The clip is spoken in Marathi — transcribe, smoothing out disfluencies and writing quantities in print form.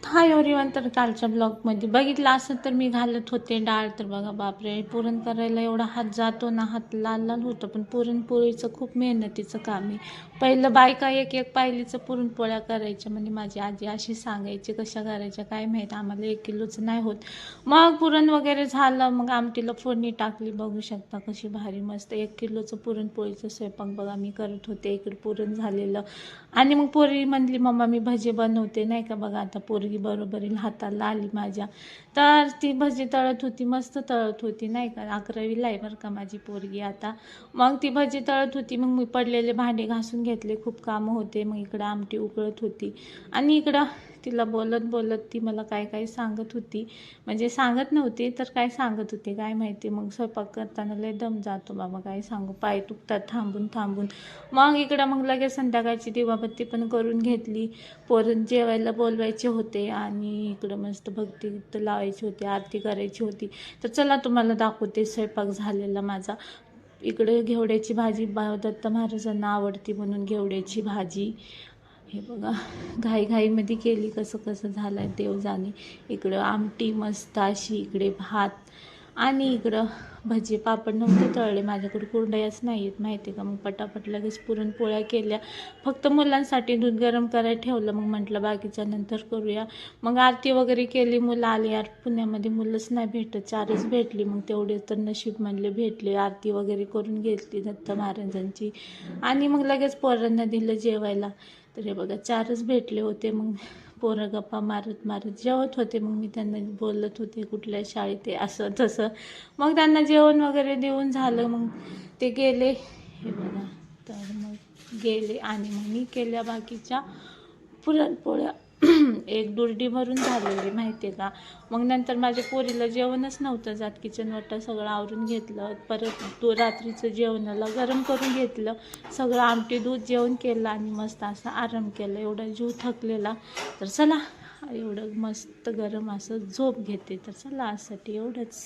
Hi everyone. तर कालच्या ब्लॉगमध्ये बघितलं असं तर मी घालत होते डाळ. तर बघा बापरे, पुरण करायला एवढा हात जातो ना, हात लाल लाल होतं. पण पुरणपोळीचं खूप मेहनतीचं काम आहे. पहिलं बायका एक एक पायलीचं पुरणपोळ्या करायच्या, म्हणजे माझी आजी अशी सांगायची. कशा करायच्या काय माहीत, आम्हाला 1 किलोचं नाही होत. मग पुरण वगैरे झालं, मग आमटीला फोडणी टाकली. बघू शकता कशी भारी मस्त 1 किलोचं पुरणपोळीचं स्वयंपाक बघा मी करत होते. इकडे पुरण झालेलं आणि मग पोरी म्हणली मम्मा मी भजी बनवते नाही का. बघा आता पोरगी बरोबरील हाताला आली माझ्या, तर ती भजी तळत होती, मस्त तळत होती नाही का. 11वीला आहे बरं का माझी पोरगी आता. मग ती भजी तळत होती, मग मी पडलेले भांडे घासून घेतले, खूप कामं होते. मग इकडं आमटी उकळत होती आणि इकडं तिला बोलत बोलत ती मला काय काय सांगत होती. म्हणजे सांगत नव्हती तर काय सांगत होती काय माहिती. मग स्वयंपाक करताना लय दम जातो बाबा, काय सांगू, पाय दुखतात थांबून थांबून. मग इकडं मग लगेच संध्याकाळची दिवाबत्ती पण करून घेतली. पोरण जेवायला बोलवायचे होते आणि इकडं मस्त भक्ती लावायची होती, आरती करायची होती. तर चला तुम्हाला दाखवते स्वयंपाक झालेला माझा. इकडे घेवड्याची भाजी दत्त महाराजांना आवडती म्हणून घेवड्याची भाजी. हे बघा घाईघाईमध्ये केली, कसं कसं झालं आहे देव जाणे. इकडं आमटी मस्त अशी, इकडे भात आणि इकडं भजी पापड नव्हते तळले, माझ्याकडे कुरडयाच नाही आहेत माहिती आहे का. मग पटापट लगेच पुरणपोळ्या केल्या. फक्त मुलांसाठी दूध गरम करायला ठेवलं, मग म्हटलं बाकीच्या नंतर करूया. मग आरती वगैरे केली. मुलं आली, यार पुण्यामध्ये मुलंच नाही भेटत, 4च भेटली. मग तेवढे तर नशीब म्हणले भेटले. आरती वगैरे करून घेतली दत्त महाराजांची आणि मग लगेच पोरांना दिलं जेवायला. तर हे बघा 4च भेटले होते. मग पोरं गप्पा मारत मारत जेवत होते. मग मी त्यांना बोलत होते कुठल्या शाळेत आहे असं तसं. मग त्यांना जेवण वगैरे देऊन झालं, मग ते गेले. हे बघा तर मग गेले आणि मग मी केल्या बाकीच्या पुरणपोळ्या. एक दुर्डी भरून झालेली माहिती आहे का. मग नंतर माझ्या पोरीला जेवणच नव्हतं जात, किचन वाटा सगळं आवरून घेतलं. परत रात्रीचं जेवणाला गरम करून घेतलं सगळं, आमटी दूध जेवण केलं आणि मस्त असा आराम केला. एवढा जीव थकलेला. तर चला एवढं मस्त गरम असं झोप घेते. तर चला आजसाठी एवढंच.